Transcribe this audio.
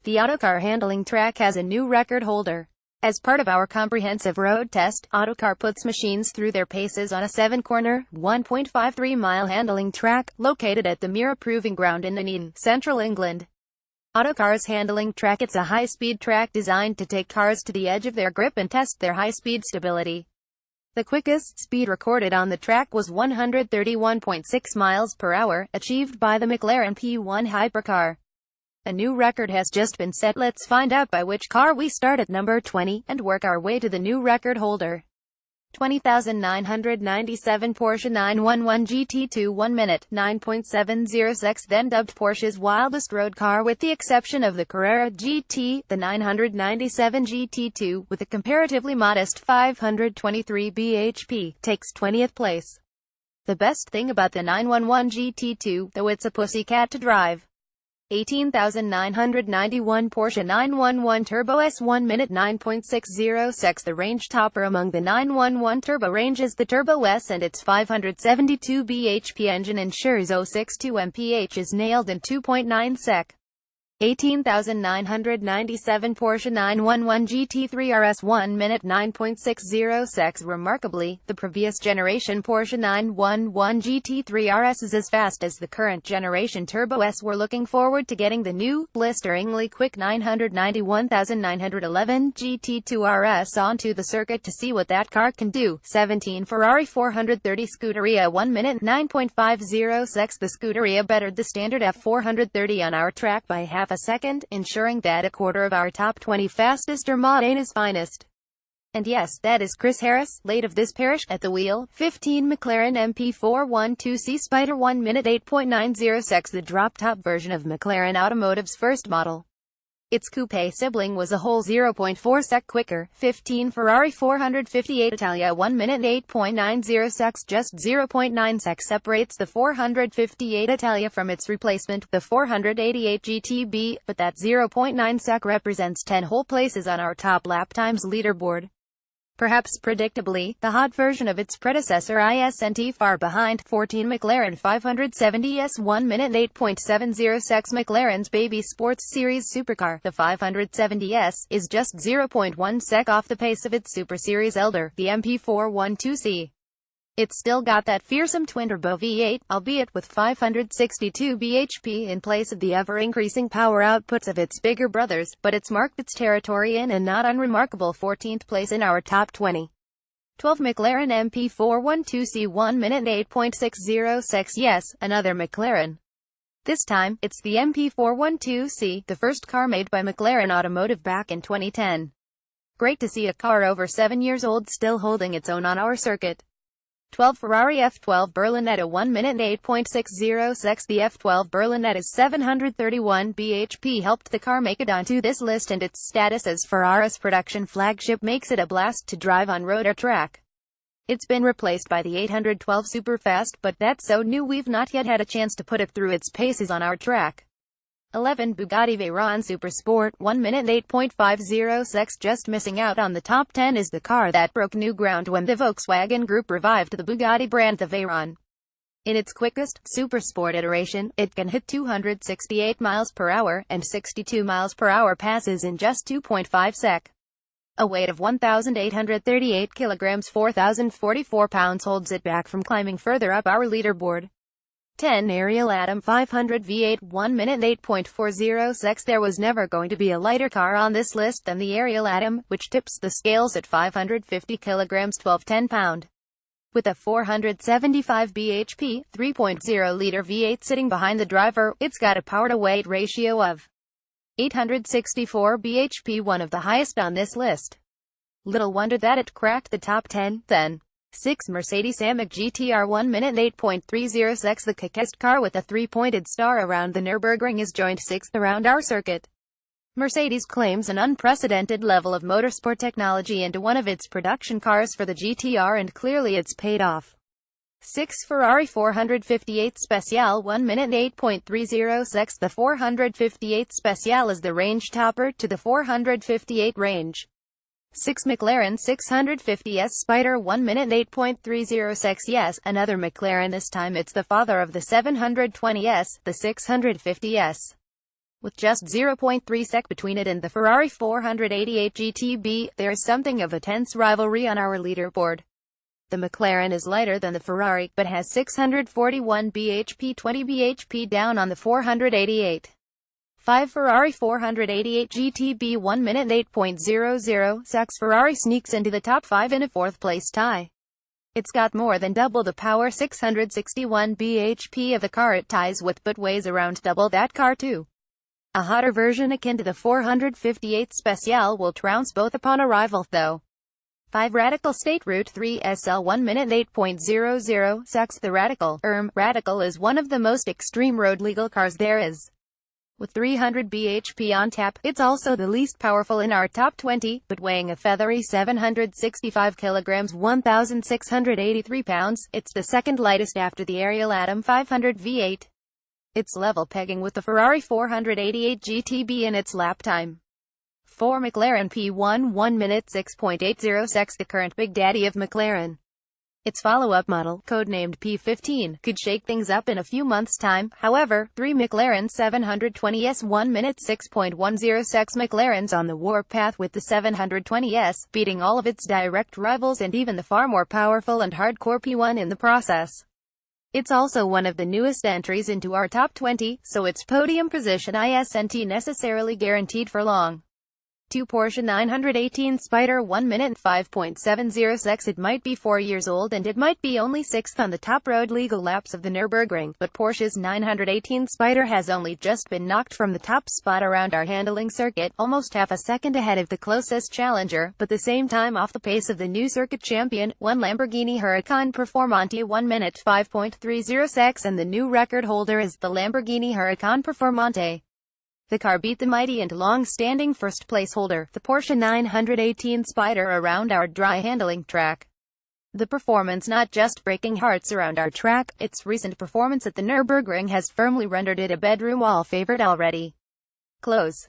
The Autocar handling track has a new record holder. As part of our comprehensive road test, Autocar puts machines through their paces on a 7-corner, 1.53-mile handling track, located at the Mira Proving Ground in Nuneaton, Central England. Autocar's handling track. It's a high-speed track designed to take cars to the edge of their grip and test their high-speed stability. The quickest speed recorded on the track was 131.6 miles per hour, achieved by the McLaren P1 hypercar. A new record has just been set. Let's find out by which car we start at number 20, and work our way to the new record holder. 20,997 Porsche 911 GT2 1 minute, 9.70 then dubbed Porsche's wildest road car with the exception of the Carrera GT, the 997 GT2, with a comparatively modest 523 bhp, takes 20th place. The best thing about the 911 GT2, though, it's a pussycat to drive. 18,991 Porsche 911 Turbo S 1 minute, 9.60 the range topper among the 911 Turbo range is the Turbo S, and its 572 bhp engine ensures 062 mph is nailed in 2.9 sec. 18,997 Porsche 911 GT3 RS 1 minute, 9.60 secs. Remarkably, the previous generation Porsche 911 GT3 RS is as fast as the current generation Turbo S. We're looking forward to getting the new, blisteringly quick 991,911 GT2 RS onto the circuit to see what that car can do. 17 Ferrari 430 Scuderia 1 minute, 9.50 secs. The Scuderia bettered the standard F430 on our track by half a second, ensuring that a quarter of our top 20 fastest are Modena's finest. And yes, that is Chris Harris, late of this parish, at the wheel. 15 McLaren MP412C Spider 1 minute, 8.90 secs. The drop-top version of McLaren Automotive's first model. Its coupe sibling was a whole 0.4 sec quicker. 15 Ferrari 458 Italia 1 minute, 8.90 secs. Just 0.9 sec separates the 458 Italia from its replacement, the 488 GTB, but that 0.9 sec represents 10 whole places on our top lap times leaderboard. Perhaps predictably, the hot version of its predecessor isn't far behind. 14 McLaren 570S 1 minute, 8.70 secs. McLaren's baby sports series supercar, the 570S, is just 0.1 sec off the pace of its Super Series elder, the MP412C. It's still got that fearsome twin-turbo V8, albeit with 562 bhp in place of the ever-increasing power outputs of its bigger brothers, but it's marked its territory in a not unremarkable 14th place in our top 20. 12 McLaren MP412C 1 minute, 8.60 secs. Yes, another McLaren. This time, it's the MP412C, the first car made by McLaren Automotive back in 2010. Great to see a car over 7 years old still holding its own on our circuit. 12 Ferrari F12 Berlinetta 1 minute, 8.60 secs. The F12 Berlinetta's 731 bhp helped the car make it onto this list, and its status as Ferrari's production flagship makes it a blast to drive on road or track. It's been replaced by the 812 Superfast, but that's so new we've not yet had a chance to put it through its paces on our track. 11 Bugatti Veyron Supersport 1 minute, 8.50 secs. Just missing out on the top 10 is the car that broke new ground when the Volkswagen Group revived the Bugatti brand, the Veyron. In its quickest, Supersport iteration, it can hit 268 miles per hour, and 62 miles per hour passes in just 2.5 sec. A weight of 1,838 kilograms 4,044 pounds holds it back from climbing further up our leaderboard. 10 Ariel Atom 500 V8 1 minute, 8.40 secs. There was never going to be a lighter car on this list than the Ariel Atom, which tips the scales at 550 kilograms 1210 pound. With a 475 bhp, 3.0-liter V8 sitting behind the driver, it's got a power-to-weight ratio of 864 bhp, one of the highest on this list. Little wonder that it cracked the top 10, then. 6 Mercedes AMG GTR 1 minute, 8.30 secs. The quickest car with a 3-pointed star around the Nürburgring is joined 6th around our circuit. Mercedes claims an unprecedented level of motorsport technology into one of its production cars for the GTR, and clearly it's paid off. 6 Ferrari 458 Speciale 1 minute, 8.30 secs. The 458 Speciale is the range topper to the 458 range. 6 McLaren 650S Spider 1 minute, 8.30 secs. Yes, another McLaren. This time it's the father of the 720S, the 650S. With just 0.3 sec between it and the Ferrari 488 GTB, there's something of a tense rivalry on our leaderboard. The McLaren is lighter than the Ferrari, but has 641 bhp, 20 bhp down on the 488. 5 Ferrari 488 GTB 1 minute 8.00 seconds. Ferrari sneaks into the top 5 in a 4th place tie. It's got more than double the power 661 bhp of the car it ties with, but weighs around double that car too. A hotter version akin to the 458 Special will trounce both upon arrival though. 5 Radical State Route 3 SL 1 minute 8.00 seconds. The Radical is one of the most extreme road legal cars there is. With 300 bhp on tap, it's also the least powerful in our top 20, but weighing a feathery 765 kilograms 1,683 pounds, it's the second lightest after the Ariel Atom 500 V8. It's level pegging with the Ferrari 488 GTB in its lap time. 4 McLaren P1 1 minute 6.80 seconds. The current big daddy of McLaren. Its follow-up model, codenamed P15, could shake things up in a few months' time. However, 3 McLaren 720S 1 minute 6.10 seconds. McLaren's on the warpath with the 720S, beating all of its direct rivals and even the far more powerful and hardcore P1 in the process. It's also one of the newest entries into our top 20, so its podium position isn't necessarily guaranteed for long. 2 Porsche 918 Spider 1 minute 5.70 seconds. It might be 4 years old and it might be only 6th on the top road legal laps of the Nürburgring, but Porsche's 918 Spider has only just been knocked from the top spot around our handling circuit, almost half a second ahead of the closest challenger, but the same time off the pace of the new circuit champion, one Lamborghini Huracan Performante 1 minute 5.30 seconds, and the new record holder is the Lamborghini Huracan Performante. The car beat the mighty and long-standing first-place holder, the Porsche 918 Spider, around our dry handling track. The performance not just breaking hearts around our track, its recent performance at the Nürburgring has firmly rendered it a bedroom wall favorite already. Close.